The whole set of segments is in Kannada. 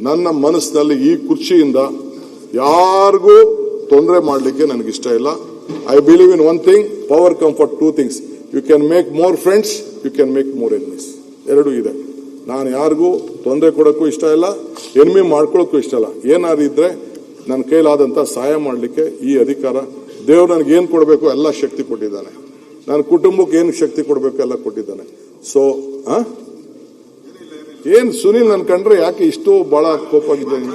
ನನ್ನ ಮನಸ್ಸಿನಲ್ಲಿ ಈ ಕುರ್ಚಿಯಿಂದ ಯಾರಿಗೂ ತೊಂದರೆ ಮಾಡಲಿಕ್ಕೆ ನನಗಿಷ್ಟ ಇಲ್ಲ. I believe in one thing, power come for two things. You can make more friends, you can make more enemies. ಎರಡೂ ಇದೆ. ನಾನು ಯಾರಿಗೂ ತೊಂದರೆ ಕೊಡೋಕ್ಕೂ ಇಷ್ಟ ಇಲ್ಲ, ಎನಿಮಿ ಮಾಡ್ಕೊಳ್ಳೋಕ್ಕೂ ಇಷ್ಟ ಇಲ್ಲ. ಏನಾದ್ರು ಇದ್ರೆ ನನ್ನ ಕೈಲಾದಂಥ ಸಹಾಯ ಮಾಡಲಿಕ್ಕೆ ಈ ಅಧಿಕಾರ ದೇವರು ನನಗೆ ಏನು ಕೊಡಬೇಕು ಎಲ್ಲ ಶಕ್ತಿ ಕೊಟ್ಟಿದ್ದಾನೆ. ನನ್ನ ಕುಟುಂಬಕ್ಕೆ ಏನು ಶಕ್ತಿ ಕೊಡಬೇಕು ಎಲ್ಲ ಕೊಟ್ಟಿದ್ದಾನೆ. ಸೊ ಏನ್ ಸುನಿಲ್ ನನ್ ಕಂಡ್ರೆ ಯಾಕೆ ಇಷ್ಟು ಬಹಳ ಕೋಪಾಗಿದ್ದೇನೆ?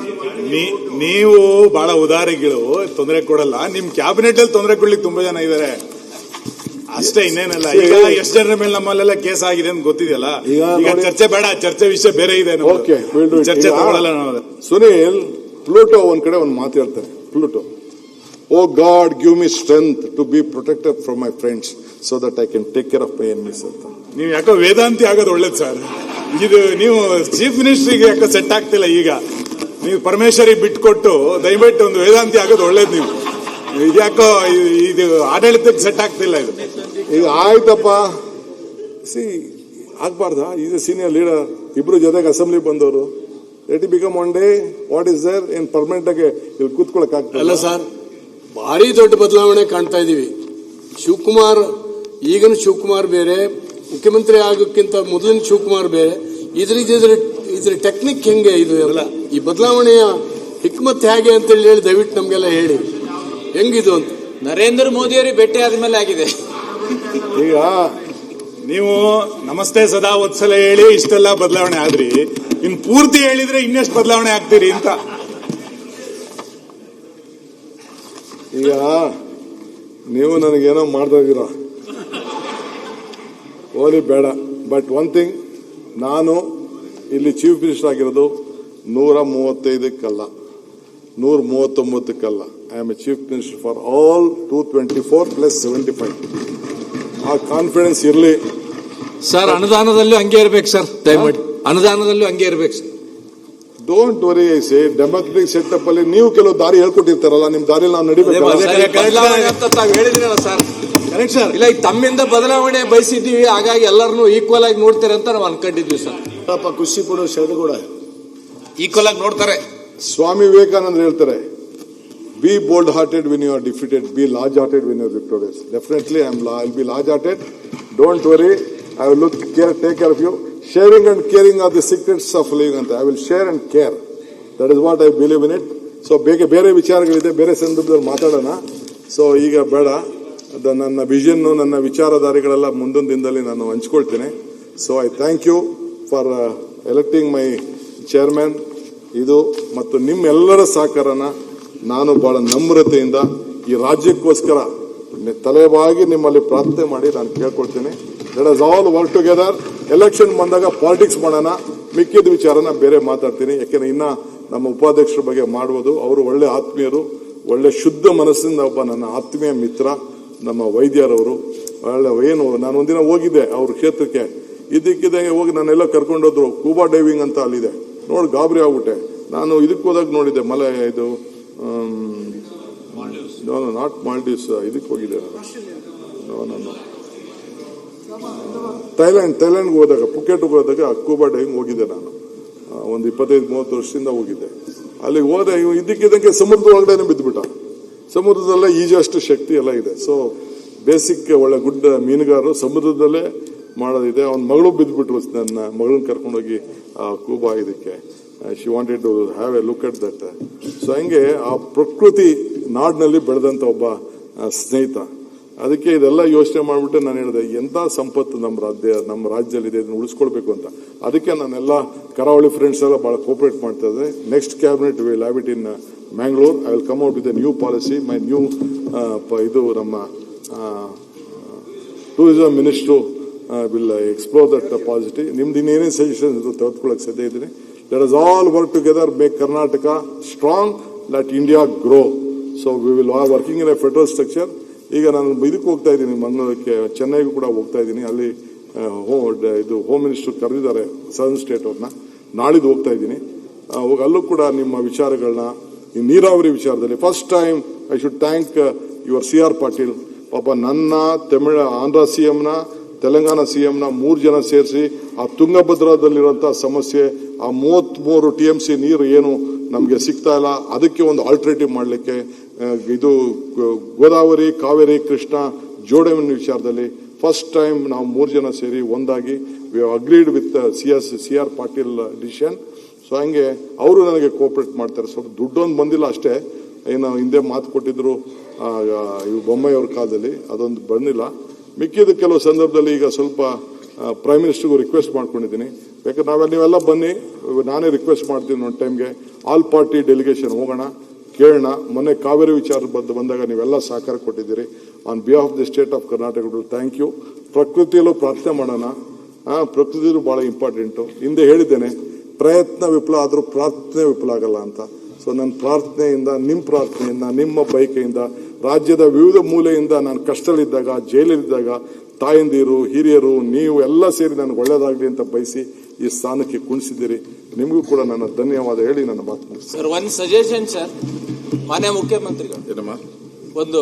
ನೀವು ಬಹಳ ಉದಾರಿಗಳು, ತೊಂದರೆ ಕೊಡಲ್ಲ. ನಿಮ್ ಕ್ಯಾಬಿನೆಟ್ ಅಲ್ಲಿ ತೊಂದರೆ ಕೊಡ್ಲಿಕ್ಕೆ ತುಂಬಾ ಜನ ಇದಾರೆ ಅಷ್ಟೇ, ಇನ್ನೇನಲ್ಲ. ಈಗ ಎಷ್ಟು ಜನರ ಮೇಲೆ ನಮ್ಮಲ್ಲೆಲ್ಲ ಕೇಸ್ ಆಗಿದೆ ಅಂತ ಗೊತ್ತಿದೆಯಲ್ಲ. ಈಗ ಚರ್ಚೆ ಬೇಡ, ಚರ್ಚೆ ವಿಷಯ ಬೇರೆ ಇದೆ. ಚರ್ಚೆ ತಗೊಳ್ಳಲ್ಲ ನಾವು. ಸುನಿಲ್, ಪ್ಲೂಟೋ ಒಂದ್ ಕಡೆ ಒಂದ್ ಮಾತು ಹೇಳ್ತಾರೆ. Pluto, O God give me strength to be protected from my friends so that I can take care of my enemies ಅಂತ. ನೀವು ಯಾಕೋ ವೇದಾಂತಿ ಆಗೋದು ಒಳ್ಳೇದು ಸರ್. ಇದು ನೀವು ಚೀಫ್ ಮಿನಿಸ್ಟ್ರಿಗೆ ಯಾಕೋ ಸೆಟ್ ಆಗ್ತಿಲ್ಲ. ಈಗ ನೀವು ಪರಮೇಶ್ವರಿ ಬಿಟ್ಕೊಟ್ಟು ದಯವಿಟ್ಟು ಒಂದು ವೇದಾಂತಿ ಆಗೋದು ಒಳ್ಳೇದು. ನೀವು ಇದ್ಯಾಕೋ ಇದು ಆಡಳಿತಕ್ಕೆ ಸೆಟ್ ಆಗ್ತಿಲ್ಲ. ಇದು ಈಗ ಆಯ್ತಪ್ಪ, ಸಿ ಆಗ್ಬಾರ್ದ? Is a senior leader. ಇಬ್ರು ಜೊತೆಗೆ ಅಸೆಂಬ್ಲಿ ಬಂದವರು. Let it become one day what is there in permanent ಆಗಿ ಇಲ್ಲಿ ಕೂತ್ಕೊಳಕ್ ಆಗ್ತದೆ ಅಲ್ಲ ಸರ್. ಭಾರಿ ದೊಡ್ಡ ಬದಲಾವಣೆ ಕಾಣ್ತಾ ಇದೀವಿ. ಶಿವಕುಮಾರ್, ಈಗಿನ ಶಿವಕುಮಾರ್ ಬೇರೆ, ಮುಖ್ಯಮಂತ್ರಿ ಆಗೋಕ್ಕಿಂತ ಮೊದಲಿನ ಶಿವಕುಮಾರ್ ಬೇರೆ. ಇದ್ರ ಟೆಕ್ನಿಕ್ ಹೆಂಗೆ ಇದು ಎಲ್ಲ? ಈ ಬದಲಾವಣೆಯ ಹಿಕ್ಮತ್ ಹೇಗೆ ಅಂತ ಹೇಳಿ ದಯವಿಟ್ಟು ನಮ್ಗೆಲ್ಲ ಹೇಳಿ, ಹೆಂಗಿದು ಅಂತ. ನರೇಂದ್ರ ಮೋದಿ ಅವರಿಗೆ ಭೇಟಿ ಆದ್ಮೇಲೆ ಆಗಿದೆ. ಈಗ ನೀವು ನಮಸ್ತೆ ಸದಾ ಒತ್ಸಲ ಹೇಳಿ ಇಷ್ಟೆಲ್ಲ ಬದಲಾವಣೆ ಆದ್ರಿ, ಇನ್ ಪೂರ್ತಿ ಹೇಳಿದ್ರೆ ಇನ್ನೆಷ್ಟು ಬದಲಾವಣೆ ಆಗ್ತೀರಿ ಅಂತ. ಈಗ ನೀವು ನನಗೇನೋ ಮಾಡ್ತಾ ಇದ್ದೀರಾ, ಓಲಿ ಬೇಡ. ಬಟ್ ಒನ್ ಥಿಂಗ್, ನಾನು ಇಲ್ಲಿ ಚೀಫ್ ಮಿನಿಸ್ಟರ್ ಆಗಿರೋದು 135ಕ್ಕಲ್ಲ, 139ಕ್ಕಲ್ಲ. I am a chief minister for all 224 + 75. ಆ ಕಾನ್ಫಿಡೆನ್ಸ್ ಇರಲಿ ಸರ್. ಅನುದಾನದಲ್ಲೂ ಹಂಗೆ ಇರ್ಬೇಕು ಸರ್, ದಯಮಾಡಿ ಅನುದಾನದಲ್ಲೂ ಹಂಗೆ ಇರ್ಬೇಕು sir. Don't worry. I say democratic setup ಅಲ್ಲಿ ನೀವು ಕೆಲವು ದಾರಿ ಹೇಳ್ಕೊಟ್ಟಿರ್ತಾರಲ್ಲ, ನಿಮ್ ದಾರಿಯಲ್ಲಿ ನಾವು ನಡಿಬೇಕು. ಹೇಳಿದ್ರಲ್ಲ ಸರ್, ಇಲ್ಲ ಈಗ ತಮ್ಮಿಂದ ಬದಲಾವಣೆ ಬಯಸಿದ್ದೀವಿ, ಹಾಗಾಗಿ ಎಲ್ಲರನ್ನೂ ಈಕ್ವಲ್ ಆಗಿ ನೋಡ್ತಾರೆ ಅಂತ ನಾವು ಅನ್ಕೊಂಡಿದ್ವಿ ಸರ್. ಖುಷಿ ಪಡೋ ಶರದು ಕೂಡ ಈಕ್ವಲ್ ಆಗಿ ನೋಡ್ತಾರೆ. ಸ್ವಾಮಿ ವಿವೇಕಾನಂದ ಹೇಳ್ತಾರೆ, be bold hearted when you are defeated, be large hearted when you are victorious. Definitely I will be large hearted. Don't worry, I will take care of you. Sharing and caring are the secrets of living ಅಂತ. I will share and care. That is what I believe in it. So ಬೇರೆ ವಿಚಾರಗಳಿದೆ, ಬೇರೆ ಸಂದರ್ಭದಲ್ಲಿ ಮಾತಾಡೋಣ. ಸೊ ಈಗ ಬೇಡ. ನನ್ನ ವಿಷನ್, ನನ್ನ ವಿಚಾರಧಾರೆಗಳೆಲ್ಲ ಮುಂದೊಂದು ದಿನದಲ್ಲಿ ನಾನು ಹಂಚ್ಕೊಳ್ತೇನೆ. So I thank you for electing my chairman. ಇದು ಮತ್ತು ನಿಮ್ಮೆಲ್ಲರ ಸಹಕಾರನ ನಾನು ಬಹಳ ನಮ್ರತೆಯಿಂದ ಈ ರಾಜ್ಯಕ್ಕೋಸ್ಕರ ತಲೆಬಾಗಿ ನಿಮ್ಮಲ್ಲಿ ಪ್ರಾರ್ಥನೆ ಮಾಡಿ ನಾನು ಕೇಳ್ಕೊಳ್ತೇನೆ. Let us all work together. Election ಬಂದಾಗ ಪಾಲಿಟಿಕ್ಸ್ ಮಾಡೋಣ, ಮಿಕ್ಕಿದ ವಿಚಾರನ ಬೇರೆ ಮಾತಾಡ್ತೀನಿ. ಯಾಕೆಂದ್ರೆ ಇನ್ನ ನಮ್ಮ ಉಪಾಧ್ಯಕ್ಷರ ಬಗ್ಗೆ ಮಾಡುವುದು, ಅವರು ಒಳ್ಳೆ ಆತ್ಮೀಯರು, ಒಳ್ಳೆ ಶುದ್ಧ ಮನಸ್ಸಿಂದ ಒಬ್ಬ ನನ್ನ ಆತ್ಮೀಯ ಮಿತ್ರ ನಮ್ಮ ವೈದ್ಯರವರು. ಒಳ್ಳೆ ಏನು, ನಾನು ಒಂದಿನ ಹೋಗಿದ್ದೆ ಅವ್ರ ಕ್ಷೇತ್ರಕ್ಕೆ, ಇದಕ್ಕಿದ್ದಂಗೆ ಹೋಗಿ ನಾನೆಲ್ಲ ಕರ್ಕೊಂಡೋದ್ರು. ಕೂಬಾ ಡೈವಿಂಗ್ ಅಂತ ಅಲ್ಲಿದೆ, ನೋಡಿ ಗಾಬರಿ ಆಗ್ಬಿಟ್ಟೆ. ನಾನು ಇದಕ್ಕೆ ಹೋದಾಗ ನೋಡಿದ್ದೆ, ಮಲೆ ಇದು ನಾಟ್ ಮಾಲ್ಡೀವ್ಸ್, ಇದಕ್ಕೆ ಹೋಗಿದ್ದೆ ನಾನು. ಥೈಲ್ಯಾಂಡ್ಗೆ ಹೋದಾಗ, ಪುಕೆಟ್ಗೆ ಹೋದಾಗ ಕೂಬಾ ಡೈವಿಂಗ್ ಹೋಗಿದ್ದೆ ನಾನು. ಒಂದು 25-30 ವರ್ಷದಿಂದ ಹೋಗಿದ್ದೆ. ಅಲ್ಲಿಗೆ ಹೋದೆ, ಇದಕ್ಕಿದ್ದಂಗೆ ಸಮುದ್ರದ ಒಳಗಡೆ ಬಿದ್ದುಬಿಟ್ಟ. ಸಮುದ್ರದಲ್ಲೇ ಈಜಷ್ಟು ಶಕ್ತಿ ಎಲ್ಲ ಇದೆ. ಸೊ ಬೇಸಿಕ್ ಒಳ್ಳೆ ಗುಡ್ ಮೀನುಗಾರರು ಸಮುದ್ರದಲ್ಲೇ ಮಾಡೋದಿದೆ. ಅವನ ಮಗಳು ಬಿದ್ದುಬಿಟ್ರು, ನನ್ನ ಮಗಳನ್ನ ಕರ್ಕೊಂಡೋಗಿ ಕೂಬಾ ಇದಕ್ಕೆ. She wanted to have a look at that. So ಹಂಗೆ ಆ ಪ್ರಕೃತಿ ನಾಡಿನಲ್ಲಿ ಬೆಳೆದಂತ ಒಬ್ಬ ಸ್ನೇಹಿತ. ಅದಕ್ಕೆ ಇದೆಲ್ಲ ಯೋಚನೆ ಮಾಡಿಬಿಟ್ಟು ನಾನು ಹೇಳಿದೆ, ಎಂಥ ಸಂಪತ್ತು ನಮ್ಮ ರಾಜ್ಯದಲ್ಲಿದೆ, ಇದನ್ನು ಉಳಿಸ್ಕೊಳ್ಬೇಕು ಅಂತ. ಅದಕ್ಕೆ ನಾನೆಲ್ಲ ಕರಾವಳಿ ಫ್ರೆಂಡ್ಸ್ ಎಲ್ಲ ಬಹಳ ಕೋಪರೇಟ್ ಮಾಡ್ತಾ ಇದ್ದಾರೆ. Next cabinet will have it in Mangalore. I will come out with A new policy. My new ಇದು ನಮ್ಮ tourism minister will explore that positive. ನಿಮ್ದು ಇನ್ನೇನೇನು ಸಜೆಷನ್ಸ್ ತೆಗೆದುಕೊಳ್ಳಕ್ಕೆ ಸಾಧ್ಯ ಇದ್ದೀನಿ. Let us all work together, make Karnataka strong, let India grow. So we will are working in a federal structure. ಈಗ ನಾನು ಇದಕ್ಕೆ ಹೋಗ್ತಾ ಇದ್ದೀನಿ, ಮಂಗಳೂರಿಗೆ, ಚೆನ್ನೈಗೂ ಕೂಡ ಹೋಗ್ತಾ ಇದ್ದೀನಿ. ಅಲ್ಲಿ ಇದು ಹೋಮ್ ಮಿನಿಸ್ಟರ್ ಕರೆದಿದ್ದಾರೆ ಸದರ್ನ್ ಸ್ಟೇಟ್ ಅವ್ರನ್ನ. ನಾಳಿದ್ದು ಹೋಗ್ತಾ ಇದ್ದೀನಿ. ಅಲ್ಲೂ ಕೂಡ ನಿಮ್ಮ ವಿಚಾರಗಳನ್ನ, ಈ ನೀರಾವರಿ ವಿಚಾರದಲ್ಲಿ first time I should thank your CR Patil. ಪಾಪ ನನ್ನ ಆಂಧ್ರ CMನ, ತೆಲಂಗಾಣ ಸಿಎಂನ 3 ಜನ ಸೇರಿಸಿ ಆ ತುಂಗಭದ್ರಾದಲ್ಲಿರುವಂತಹ ಸಮಸ್ಯೆ, ಆ 33 TMC ನೀರು ಏನು ನಮಗೆ ಸಿಗ್ತಾ ಇಲ್ಲ, ಅದಕ್ಕೆ ಒಂದು ಆಲ್ಟರ್ನೇಟಿವ್ ಮಾಡಲಿಕ್ಕೆ ಇದು ಗೋದಾವರಿ, ಕಾವೇರಿ, ಕೃಷ್ಣ ಜೋಡಣೆ ವಿಚಾರದಲ್ಲಿ ಫಸ್ಟ್ ಟೈಮ್ ನಾವು 3 ಜನ ಸೇರಿ ಒಂದಾಗಿ we agreed with CR Patil decision. So ಹಂಗೆ ಅವರು ನನಗೆ ಕೋಆಪರೇಟ್ ಮಾಡ್ತಾರೆ. ಸ್ವಲ್ಪ ದುಡ್ಡೊಂದು ಬಂದಿಲ್ಲ ಅಷ್ಟೇ, ಏನು ಹಿಂದೆ ಮಾತು ಕೊಟ್ಟಿದ್ರು ಬೊಮ್ಮಾಯಿ ಅವ್ರ ಕಾಲದಲ್ಲಿ, ಅದೊಂದು ಬಂದಿಲ್ಲ. ಮಿಕ್ಕಿದ ಕೆಲವು ಸಂದರ್ಭದಲ್ಲಿ ಈಗ ಸ್ವಲ್ಪ ಪ್ರೈಮ್ ಮಿನಿಸ್ಟರ್ಗೂ ರಿಕ್ವೆಸ್ಟ್ ಮಾಡ್ಕೊಂಡಿದ್ದೀನಿ. ಯಾಕಂದ್ರೆ ನೀವೆಲ್ಲ ಬನ್ನಿ, ನಾನೇ ರಿಕ್ವೆಸ್ಟ್ ಮಾಡ್ತೀನಿ ಒಂದು ಟೈಮ್ಗೆ ಆಲ್ ಪಾರ್ಟಿ ಡೆಲಿಗೇಷನ್ ಹೋಗೋಣ, ಕೇಳೋಣ. ಮೊನ್ನೆ ಕಾವೇರಿ ವಿಚಾರ ಬಂದಾಗ ನೀವೆಲ್ಲ ಸಹಕಾರ ಕೊಟ್ಟಿದ್ದೀರಿ. On behalf of the state of Karnataka thank you. ಪ್ರಕೃತಿಯಲ್ಲೂ ಪ್ರಾರ್ಥನೆ ಮಾಡೋಣ, ಪ್ರಕೃತಿಯಲ್ಲೂ ಬಹಳ ಇಂಪಾರ್ಟೆಂಟು. ಹಿಂದೆ ಹೇಳಿದ್ದೇನೆ, ಪ್ರಯತ್ನ ವಿಫಲ ಆದರೂ ಪ್ರಾರ್ಥನೆ ವಿಫಲ ಆಗಲ್ಲ ಅಂತ. ಸೊ ನನ್ನ ಪ್ರಾರ್ಥನೆಯಿಂದ, ನಿಮ್ಮ ಪ್ರಾರ್ಥನೆಯಿಂದ, ನಿಮ್ಮ ಬಯಕೆಯಿಂದ, ರಾಜ್ಯದ ವಿವಿಧ ಮೂಲೆಯಿಂದ ನಾನು ಕಷ್ಟದಲ್ಲಿದ್ದಾಗ, ಜೈಲಲ್ಲಿದ್ದಾಗ ತಾಯಂದಿರು, ಹಿರಿಯರು, ನೀವು ಎಲ್ಲ ಸೇರಿ ನನಗೆ ಒಳ್ಳೇದಾಗಲಿ ಅಂತ ಬಯಸಿ ಈ ಸ್ಥಾನಕ್ಕೆ ಕುಣಿಸಿದ್ದೀರಿ. ನಿಮಗೂ ಕೂಡ ನನ್ನ ಧನ್ಯವಾದ ಹೇಳಿ ನನ್ನ ಮಾತು ಮುಗಿಸ್ತೀನಿ. ಸರ್, ಒಂದು ಸಜೆಷನ್ ಸರ್, ಮಾನ್ಯ ಮುಖ್ಯಮಂತ್ರಿಗಳು ಏನಮ್ಮ ಒಂದು